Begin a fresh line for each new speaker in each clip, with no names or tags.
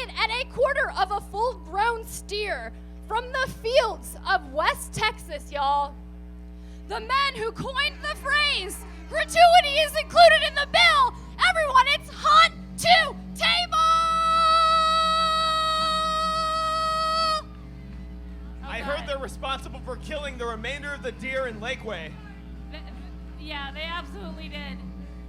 weighing in at a quarter of a full-grown steer from the fields of West Texas, y'all. The men who coined the phrase, gratuity is included in the bill. Everyone, it's hunt to table!
I heard they're responsible for killing the remainder of the deer in Lakeway.
Yeah, they absolutely did.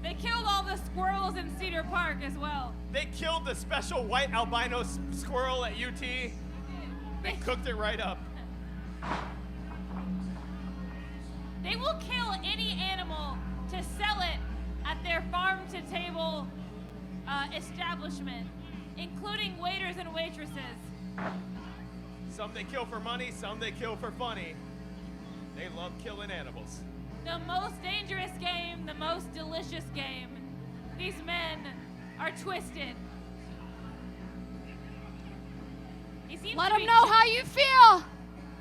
They killed all the squirrels in Cedar Park as well.
They killed the special white albino squirrel at UT. They cooked it right up.
They will kill any animal to sell it at their farm-to-table establishment, including waiters and waitresses.
Some they kill for money, some they kill for funny. They love killing animals.
The most dangerous game, the most delicious game. These men are twisted.
Let them know how you feel,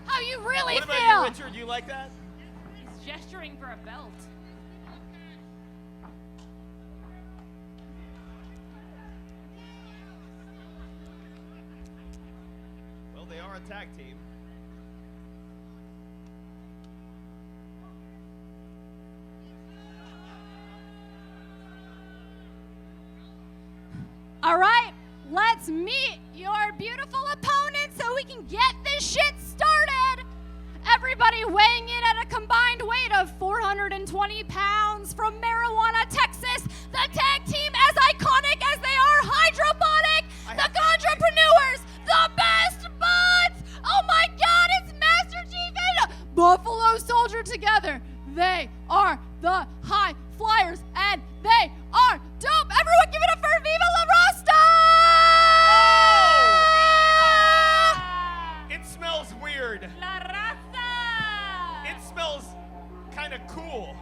how you really feel.
What about you, Richard? You like that?
He's gesturing for a belt.
Well, they are a tag team.
All right, let's meet your beautiful opponents so we can get this shit started. Everybody weighing in at a combined weight of 420 pounds from Marijuana, Texas. The tag team as iconic as they are hydroponic. The Gondrepreneurs, the best buds. Oh my God, it's Master Chief and Buffalo Soldier together. They are the high flyers and they are dope. Everyone give it up for Viva La Rasta!
Oh! It smells weird.
La Rasta!
It smells kind of cool.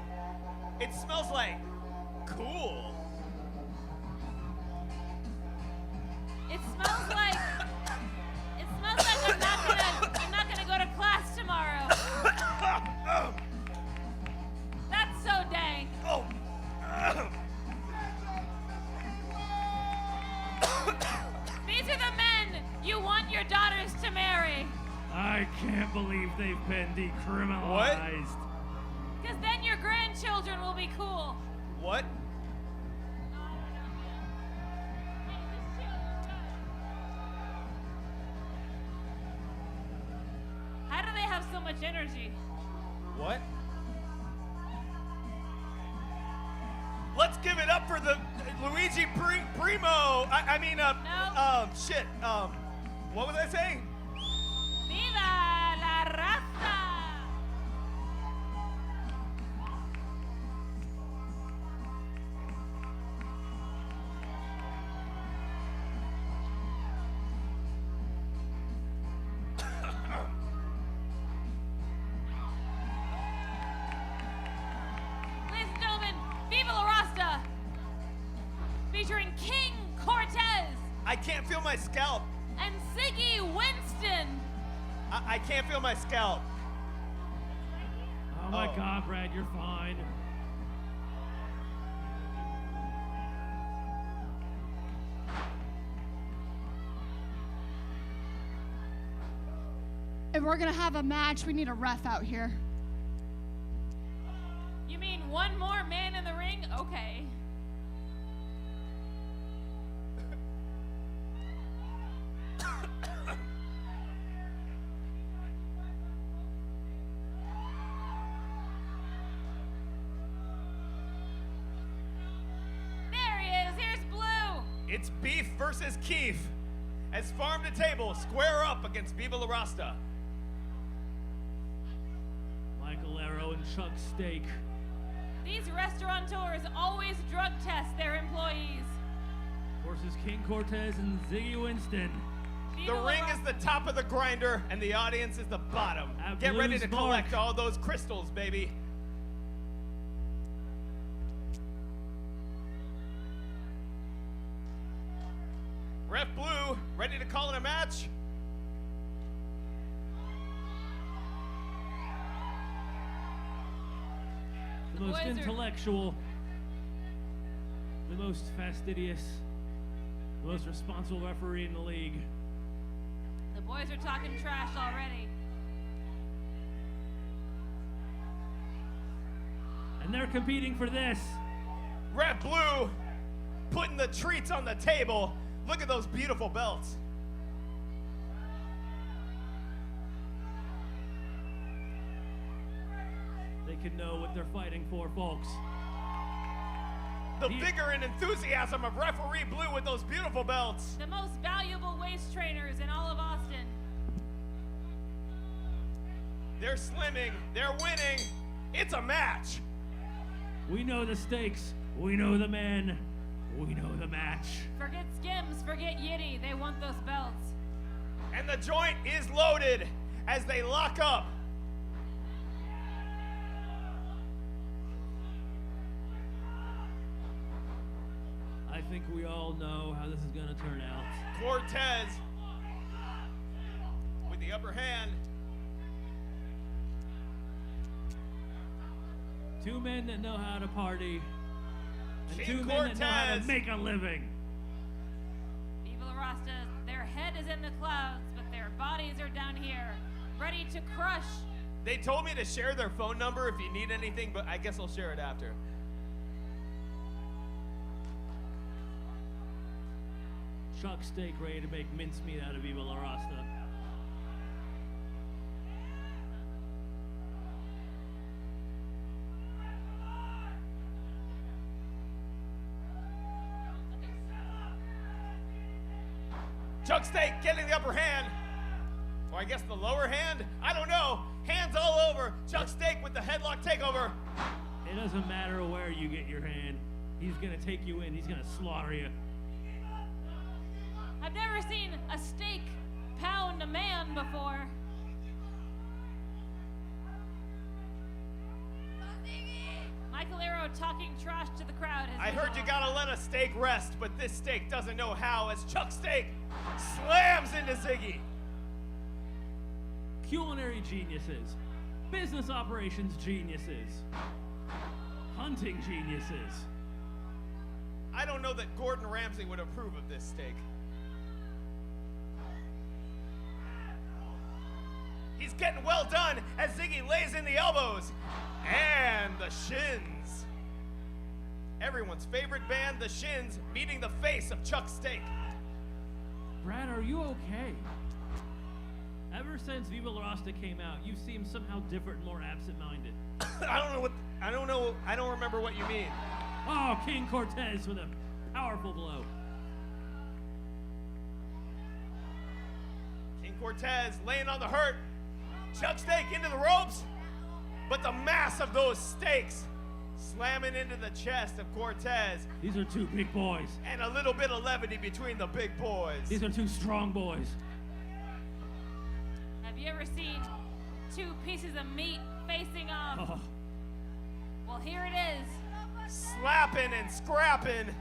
It smells like cool.
It smells like I'm not gonna go to class tomorrow. That's so dang.
Oh.
These are the men you want your daughters to marry.
I can't believe they've been decriminalized.
Because then your grandchildren will be cool.
What?
How do they have so much energy?
What? Let's give it up for the Luigi Primo. Shit. What was I saying?
Viva la Rasta! Ladies and gentlemen, Viva La Rasta! Featuring King Cortez
I can't feel my scalp.
and Ziggy Winston.
I can't feel my scalp.
Oh my God, Brad, you're fine.
If we're gonna have a match, we need a ref out here.
You mean one more man in the ring? Okay. There he is. Here's Blue.
It's Beef versus Keef. As farm to table square up against Viva La Rasta.
Michael Arrow and Chuck Steak.
These restaurateurs always drug test their employees.
Versus King Cortez and Ziggy Winston.
The ring is the top of the grinder, and the audience is the bottom. Get ready to collect all those crystals, baby. Ref Blue, ready to call in a match?
The most intellectual, the most fastidious, The most responsible referee in the league.
The boys are talking trash already.
And they're competing for this.
Red Blue putting the treats on the table. Look at those beautiful belts.
They can know what they're fighting for, folks.
The vigor and enthusiasm of referee Blue with those beautiful belts.
The most valuable waist trainers in all of Austin.
They're slimming. They're winning. It's a match.
We know the stakes. We know the men. We know the match.
Forget Skims, forget Yitty. They want those belts.
And the joint is loaded as they lock up.
I think we all know how this is going to turn out.
Cortez with the upper hand.
Two men that know how to party. And
King
two men that know how to
Cortez.
make a living.
Viva La Rasta, their head is in the clouds, but their bodies are down here, ready to crush.
They told me to share their phone number if you need anything, but I guess I'll share it after.
Chuck Steak ready to make mincemeat out of Viva La Rasta.
Chuck Steak getting the upper hand. Or I guess the lower hand? I don't know. Hands all over. Chuck Steak with the headlock takeover.
It doesn't matter where you get your hand. He's going to take you in. He's going to slaughter you.
I've never seen a steak pound a man before. Michael Arrow talking trash to the crowd. as
I heard
usual.
you gotta let a steak rest, but this steak doesn't know how as Chuck Steak slams into Ziggy.
Culinary geniuses. Business operations geniuses. Hunting geniuses.
I don't know that Gordon Ramsay would approve of this steak. He's getting well done as Ziggy lays in the elbows and the shins. Everyone's favorite band, the Shins, meeting the face of Chuck Steak.
Brad, are you okay? Ever since Viva La Rasta came out, you seem somehow different and more absent-minded.
I don't remember what you mean.
Oh, King Cortez with a powerful blow.
King Cortez laying on the hurt. Chuck Steak into the ropes, but the mass of those steaks slamming into the chest of Cortez.
These are two big boys.
And a little bit of levity between the big boys.
These are two strong boys.
Have you ever seen two pieces of meat facing off?
Oh,
Well, here it is.
Slapping and scrapping.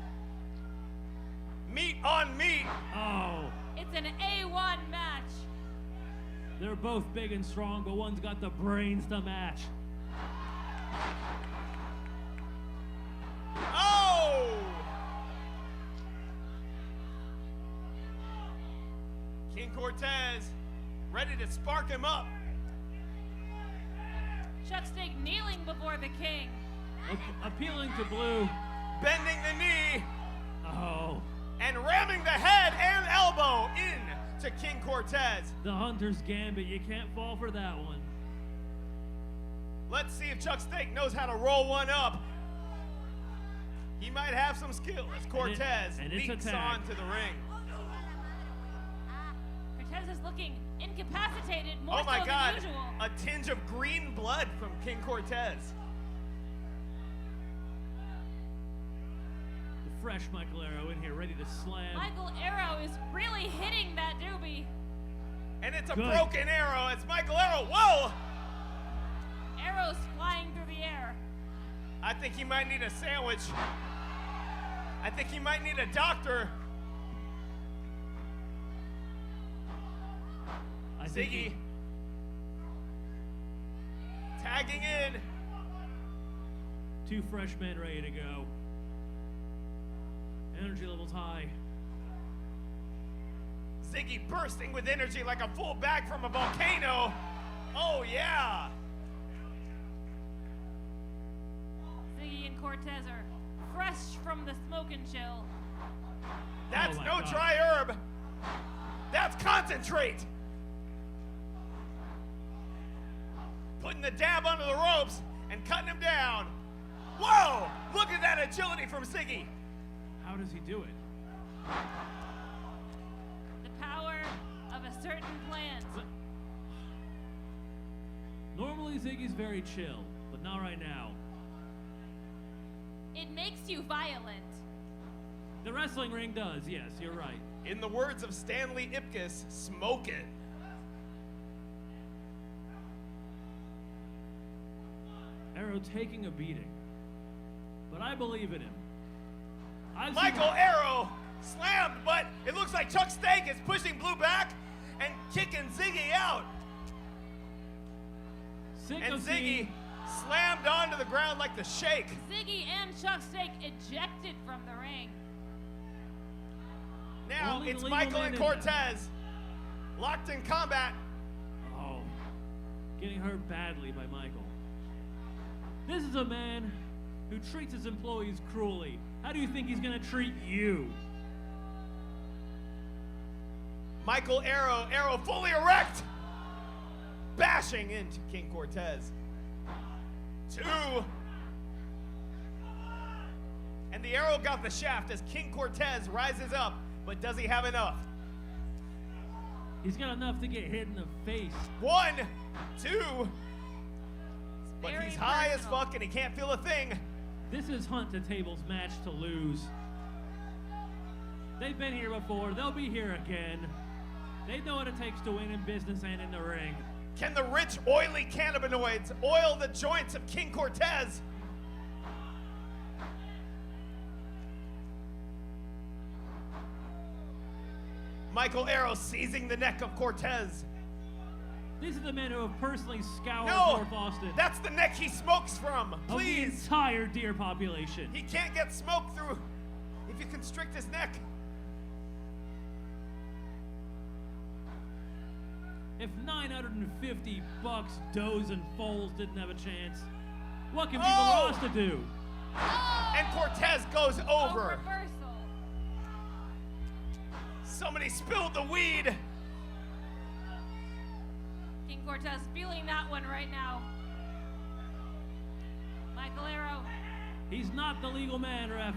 Meat on meat.
oh.
It's an A1 match.
They're both big and strong, but one's got the brains to match.
Oh! King Cortez ready to spark him up.
Chuck Steak kneeling before the king.
Appealing to Blue.
Bending the knee
Oh,
and ramming the head and elbow in to King Cortez.
the Hunter's Gambit. You can't fall for that one.
Let's see if Chuck Steak knows how to roll one up. He might have some skill as Cortez
and it's a
leaps
tag.
onto the ring.
Cortez is looking incapacitated more
Oh my
so
God,
than usual.
a tinge of green blood from King Cortez.
The fresh Michael Arrow in here, ready to slam.
Michael Arrow is really hitting that doobie.
And it's a
Good.
broken arrow. It's Michael Arrow. Whoa!
Arrows flying through the air.
I think he might need a sandwich. I think he might need a doctor.
I think
Ziggy tagging in.
two fresh men ready to go. Energy levels high.
Ziggy bursting with energy like a full bag from a volcano. Oh, yeah.
Ziggy and Cortez are fresh from the smoke and chill.
That's
Oh my
no
God.
dry herb. That's concentrate. Putting the dab under the ropes and cutting him down. Whoa! Look at that agility from Ziggy.
How does he do it?
The power of a certain plant.
Normally Ziggy's very chill, but not right now.
It makes you violent.
The wrestling ring does, yes, you're right.
In the words of Stanley Ipkiss, smoke it.
Arrow taking a beating, but I believe in him. I've seen-
Michael Arrow slammed, but it looks like Chuck Steak is pushing Blue back and kicking Ziggy out.
Sick
And
of
Ziggy
seeing-
slammed onto the ground like the Shake.
Ziggy and Chuck Steak ejected from the ring.
Now
Only the
it's
legal
Michael
man
and
in
Cortez locked in combat.
Oh, getting hurt badly by Michael. This is a man who treats his employees cruelly. How do you think he's gonna treat you?
Michael Arrow fully erect, bashing into King Cortez. 2. And the Arrow got the shaft as King Cortez rises up, but does he have enough?
He's got enough to get hit in the face.
1, 2. But
Very
he's high as
personal.
fuck and he can't feel a thing.
This is Hunt to Table's match to lose. They've been here before, they'll be here again. They know what it takes to win in business and in the ring.
Can the rich, oily cannabinoids oil the joints of King Cortez? Michael Arrow seizing the neck of Cortez.
These are the men who have personally scoured
No,
North Austin.
that's the neck he smokes from.
Of the
Please.
entire deer population.
He can't get smoke through if you constrict his neck.
If 950 bucks, does and foals didn't have a chance, what can
Oh!
Viva La Rasta do?
And Cortez goes
Oh,
over.
reversal.
Somebody spilled the weed.
King Cortez feeling that one right now. Michael Arrow.
He's not the legal man, ref.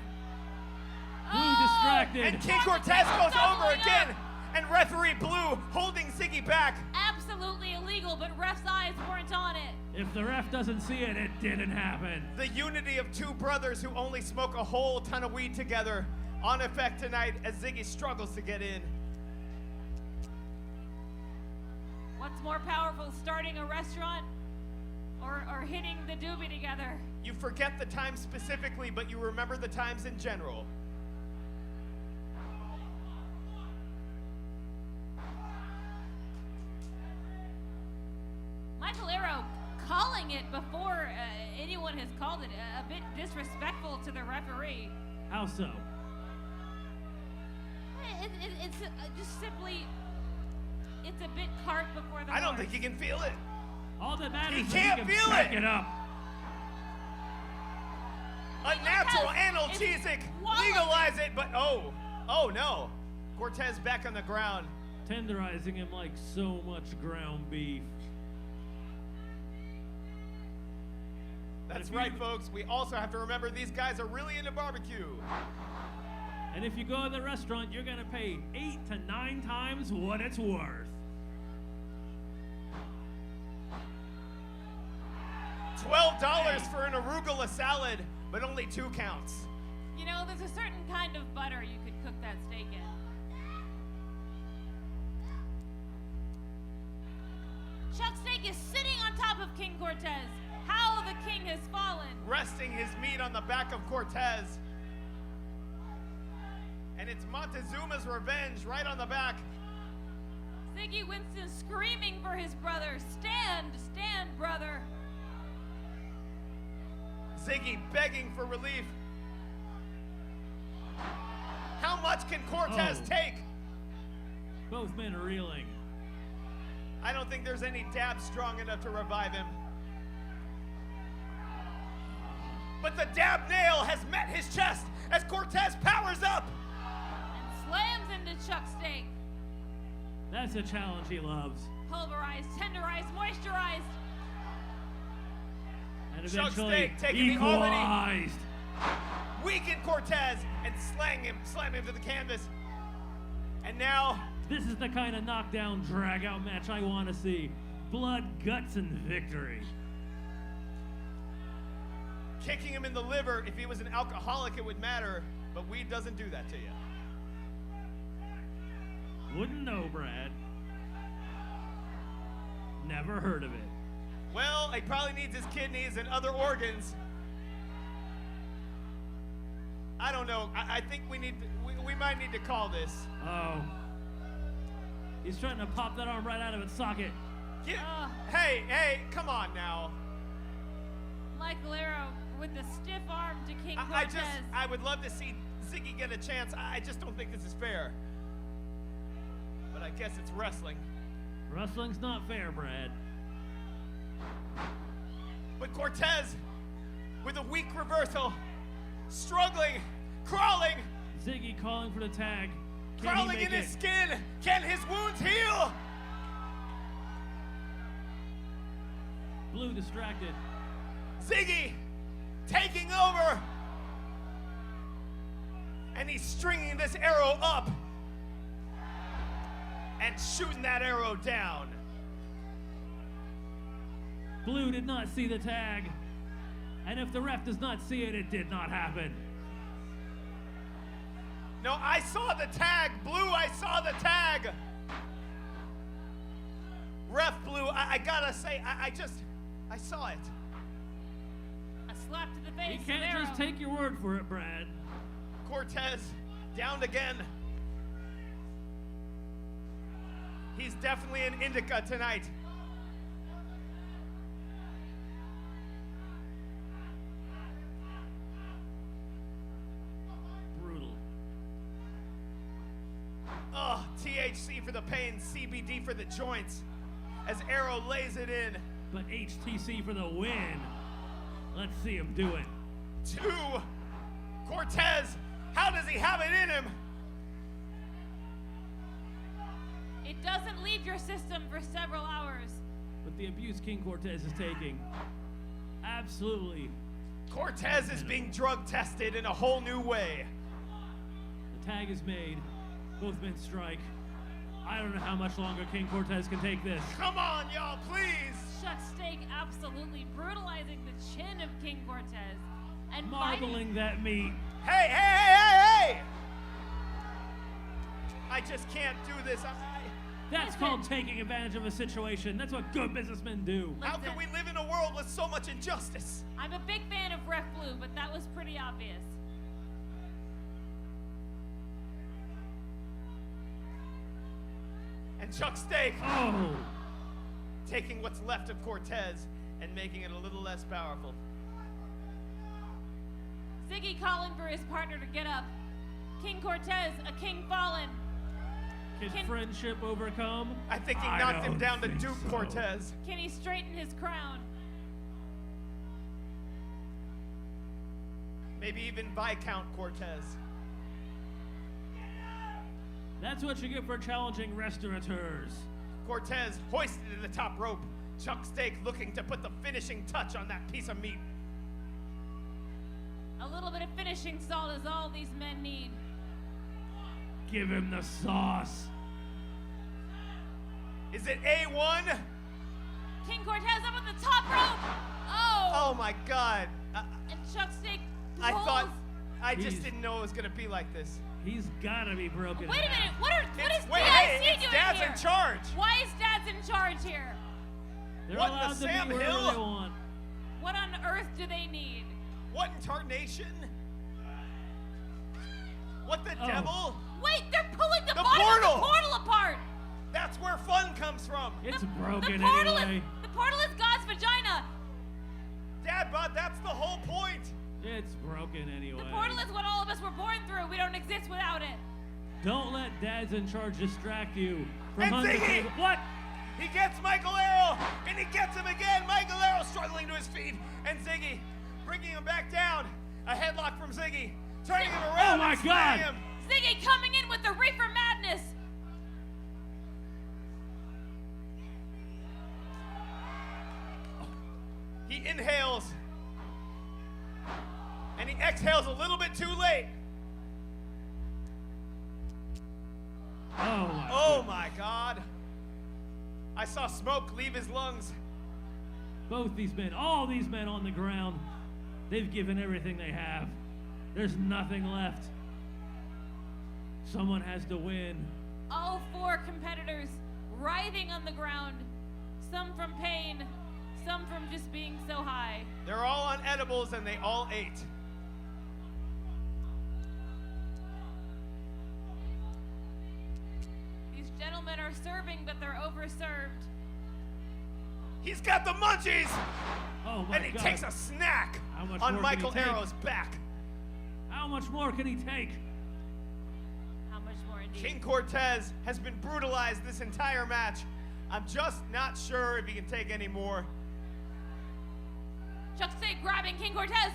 Blue
Oh!
distracted.
And King Cortez goes over
Doubling
again.
up.
And referee Blue holding Ziggy back.
Absolutely illegal, but ref's eyes weren't on it.
If the ref doesn't see it, it didn't happen.
The unity of two brothers who only smoke a whole ton of weed together on effect tonight as Ziggy struggles to get in.
What's more powerful, starting a restaurant or hitting the doobie together?
You forget the time specifically, but you remember the times in general.
Michael Arrow calling it before anyone has called it, a bit disrespectful to the referee.
How so?
It's just simply, it's a bit cart before the
I don't
horse.
think he can feel it.
All that matters
He
is
can't
he
feel
can back
it.
it up.
Unnatural
It's
analgesic.
wallowing.
Legalize it, but oh no. Cortez back on the ground.
Tenderizing him like so much ground beef.
That's
if you-
right, folks. We also have to remember these guys are really into barbecue.
And if you go to the restaurant, you're gonna pay 8 to 9 times what it's worth.
$12 for an arugula salad, but only 2 counts.
You know, there's a certain kind of butter you could cook that steak in. Chuck Steak is sitting on top of King Cortez. How the king has fallen.
Resting his meat on the back of Cortez. And it's Montezuma's revenge right on the back.
Ziggy Winston screaming for his brother. Stand, stand, brother.
Ziggy begging for relief. How much can Cortez
Oh.
take?
Both men are reeling.
I don't think there's any dab strong enough to revive him. But the dab nail has met his chest as Cortez powers up.
And slams into Chuck Steak.
That's a challenge he loves.
Pulverized, tenderized, moisturized.
And
Chuck
eventually
Steak taking the already
equalized.
weakened Cortez and slam him to the canvas. And now,
This is the kind of knockdown, drag-out match I want to see. Blood, guts, and victory.
kicking him in the liver. If he was an alcoholic, it would matter, but weed doesn't do that to you.
Wouldn't know, Brad. Never heard of it.
Well, he probably needs his kidneys and other organs. I don't know. I think we might need to call this.
Oh. He's trying to pop that arm right out of its socket.
Hey, come on now.
Michael Arrow with the stiff arm to King Cortez.
I would love to see Ziggy get a chance. I just don't think this is fair. But I guess it's wrestling.
Wrestling's not fair, Brad.
But Cortez, with a weak reversal, struggling, crawling,
Ziggy calling for the tag. Can he
crawling
make
in his
it?
skin. Can his wounds heal?
Blue distracted.
Ziggy taking over. And he's stringing this arrow up and shooting that arrow down.
Blue did not see the tag. And if the ref does not see it, it did not happen.
No, I saw the tag. Blue, I saw the tag. Ref Blue, I gotta say, I saw it.
A slap to the face.
You can't
of Arrow.
just take your word for it, Brad.
Cortez down again. He's definitely an indica tonight.
Brutal.
Oh, THC for the pain, CBD for the joints. As Arrow lays it in.
But HTC for the win. Let's see him do it.
2. Cortez, how does he have it in him?
It doesn't leave your system for several hours.
But the abuse King Cortez is taking. Absolutely.
Cortez is being drug tested in a whole new way.
The tag is made. Both men strike. I don't know how much longer King Cortez can take this.
Come on, y'all, please.
Chuck Steak absolutely brutalizing the chin of King Cortez. And
Marbling that meat.
Hey! I just can't do this.
That's called taking advantage of a situation. That's what good businessmen do.
How can we live in a world with so much injustice?
I'm a big fan of Ref Blue, but that was pretty obvious.
And Chuck Steak
Oh!
taking what's left of Cortez and making it a little less powerful.
Ziggy calling for his partner to get up. King Cortez, a king fallen.
Can friendship overcome?
I think he
I
knocked him
don't
down to
think
Duke
so.
Cortez.
Can he straighten his crown?
Maybe even Viscount Cortez.
That's what you get for challenging restaurateurs.
Cortez hoisted to the top rope. Chuck Steak looking to put the finishing touch on that piece of meat.
A little bit of finishing salt is all these men need.
Give him the sauce.
Is it A1?
King Cortez up at the top rope. Oh!
Oh my God.
And Chuck Steak
I
pulls.
thought, I just
He's-
didn't know it was going to be like this.
He's gotta be broken.
Wait a
in half.
minute. What is
Wait,
DIC
hey, it's
doing
Dad's
here?
in charge.
Why is Dad's in charge here?
They're
What in
allowed
the
to
Sam
be wherever
Hill?
they want.
What on earth do they need?
What in tarnation? What the
Oh.
devil?
Wait, they're pulling the
The
bottom
portal!
of the portal apart.
That's where fun comes from.
It's
The
broken
portal
anyway.
is the portal is God's vagina.
Dad, bud, that's the whole point.
It's broken anyway.
The portal is what all of us were born through. We don't exist without it.
Don't let Dad's in charge distract you from
And
under the
Ziggy!
table. What?
He gets Michael Arrow, and he gets him again. Michael Arrow struggling to his feet, and Ziggy bringing him back down. A headlock from Ziggy, turning him around
Oh my
and slamming
God.
him.
Ziggy coming in with the Reefer Madness.
He inhales, and he exhales a little bit too late. Oh my God. I saw smoke leave his lungs.
Both these men, all these men on the ground, they've given everything they have. There's nothing left. Someone has to win.
All 4 competitors writhing on the ground, some from pain, some from just being so high.
They're all on edibles, and they all ate.
These gentlemen are serving, but they're overserved.
He's got the munchies,
Oh my
and he
God.
takes a snack
How much
on
more can he
Michael
take?
Arrow's back.
How much more can he take?
How much more indeed?
King Cortez has been brutalized this entire match. I'm just not sure if he can take any more.
Chuck Steak grabbing King Cortez,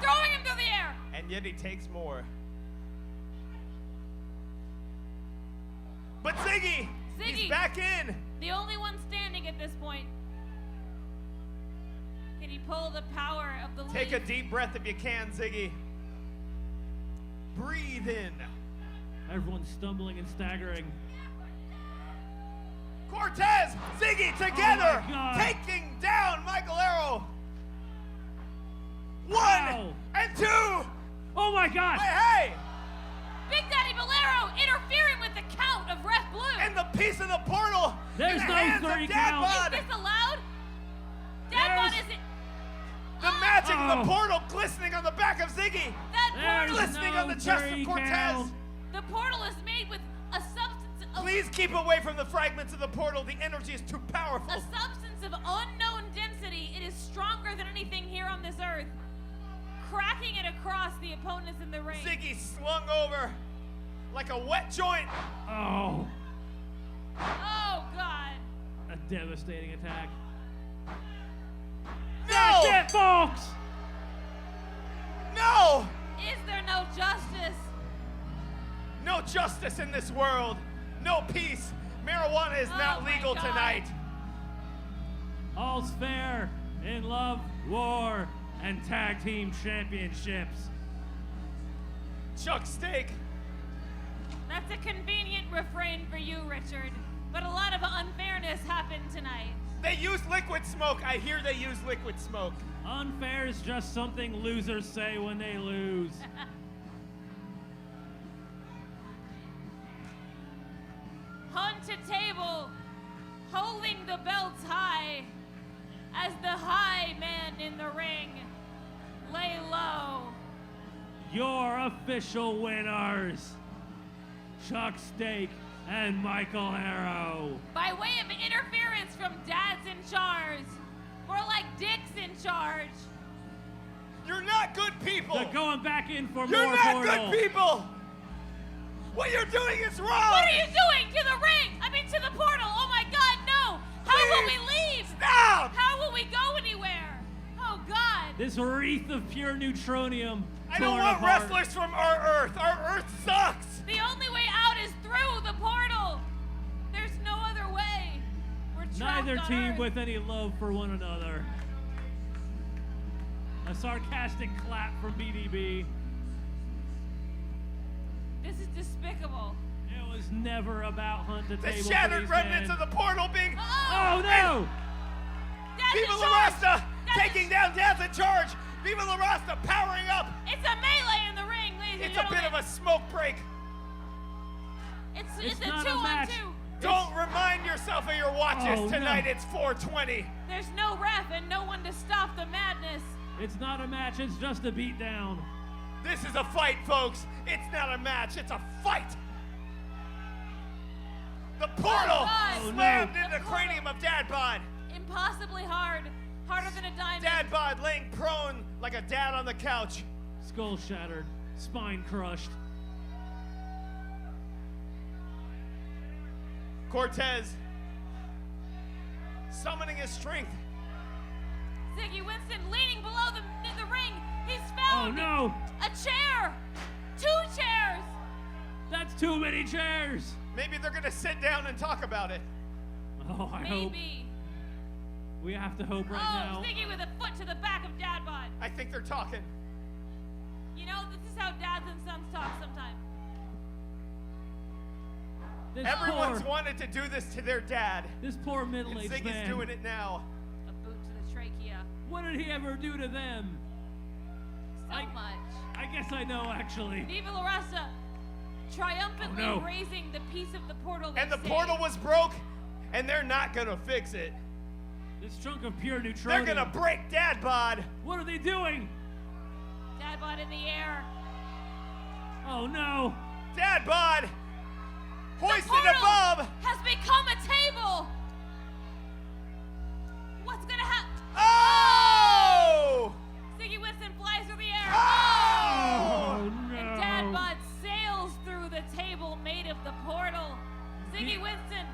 throwing him through the air.
And yet he takes more. But Ziggy, he's
Ziggy.
back in.
The only one standing at this point. Can he pull the power of the
Take a
leaf?
deep breath if you can, Ziggy. Breathe in.
Everyone's stumbling and staggering.
Cortez, Ziggy together,
Oh my God.
taking down Michael Arrow. 1
Wow.
and 2.
Oh my God!
Hey,
Big Daddy Bolero interfering with the count of Ref Blue.
and the piece of the portal.
There's
in the
no
hands of
3
Dad
count.
Bod.
Is this allowed? Dad Bod
There's-
isn't.
The magic of
Oh.
the portal glistening on the back of Ziggy.
That
There's
portal,
Glistening
no
on the chest of
3
Cortez.
count.
the portal is made with a substance of
Please keep away from the fragments of the portal. The energy is too powerful.
a substance of unknown density. It is stronger than anything here on this earth. Cracking it across the opponents in the ring.
Ziggy slung over like a wet joint.
Oh,
Oh God.
a devastating attack.
No!
That's it, folks!
No!
Is there no justice?
No justice in this world. No peace. Marijuana is not
Oh my
legal
God.
tonight.
All's fair in love, war, and tag team championships.
Chuck Steak.
That's a convenient refrain for you, Richard. But a lot of unfairness happened tonight.
They use liquid smoke. I hear they use liquid smoke.
Unfair is just something losers say when they lose.
Hunt to table, holding the belts high, as the high man in the ring lay low.
Your official winners, Chuck Steak and Michael Arrow.
By way of interference from dads in charge, more like dicks in charge.
You're not good people.
They're going back in for
You're
more
not
portal.
good people. What you're doing is wrong.
What are you doing to the ring? I mean, to the portal. Oh my God, no! How will we leave?
Stop!
How will we go anywhere? Oh God!
This wreath of pure neutronium.
I don't
torn
want
apart.
wrestlers from our Earth. Our Earth sucks.
The only way out is through the portal. There's no other way. We're trapped
Neither
on
team
Earth.
with any love for one another. A sarcastic clap from BDB.
This is despicable.
It was never about hunt to
The
table. for
shattered
these
remnants
men.
of the portal being.
Oh no!
Dad's in
Viva La
charge.
Rasta
Dad's
taking
in-
down Dad's in charge. Viva La Rasta powering up.
It's a melee in the ring, ladies
It's
and
a bit
gentlemen.
of a smoke break.
It's a
not a
2-on-2.
match.
Don't remind yourself of your watches.
Oh,
Tonight
no.
it's 4:20.
There's no ref and no one to stop the madness.
It's not a match, it's just a beatdown.
This is a fight, folks. It's not a match, it's a fight. The portal
God.
Oh, no.
slammed
The
into the
portal.
cranium of Dad Bod.
Impossibly hard. Harder than a diamond.
Dad Bod laying prone like a dad on the couch.
Skull shattered, spine crushed.
Cortez summoning his strength.
Ziggy Winston leaning below the ring. He's found
no!
a chair. 2 chairs.
That's too many chairs!
Maybe they're gonna sit down and talk about it.
Oh, I hope.
Maybe.
We have to hope right now.
Ziggy with a foot to the back of Dad Bod.
I think they're talking.
You know, this is how dads and sons talk sometimes.
This
Everyone's
poor,
wanted to do this to their dad.
this poor
And
middle-aged
Ziggy's
man.
doing it now.
A boot to the trachea.
What did he ever do to them?
So much.
I guess I know, actually.
Viva La Rasta triumphantly
Oh, no.
raising the piece of the portal that
And the
saved.
portal was broke, and they're not gonna fix it.
This chunk of pure
They're
neutrality.
gonna break Dad Bod.
What are they doing?
Dad Bod in the air.
Oh, no.
Dad Bod
The
hoisted
portal
above.
has become a table. What's gonna happen?
Oh!
Ziggy Winston flies through the air.
Oh!
no.
And Dad Bod sails through the table made of the portal. Ziggy
He-
Winston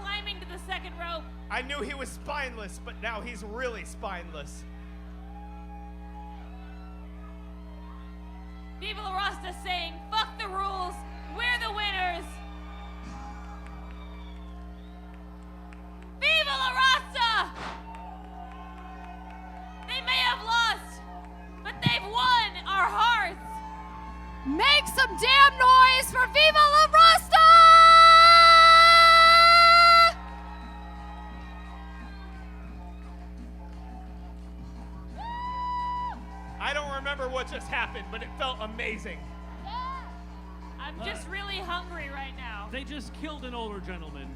climbing to the second rope.
I knew he was spineless, but now he's really spineless.
Viva La Rasta saying, fuck the rules, we're the winners. Viva La Rasta! They may have lost, but they've won our hearts.
Make some damn noise for Viva La Rasta!
I don't remember what just happened, but it felt amazing.
I'm just really hungry right now.
They just killed an older gentleman.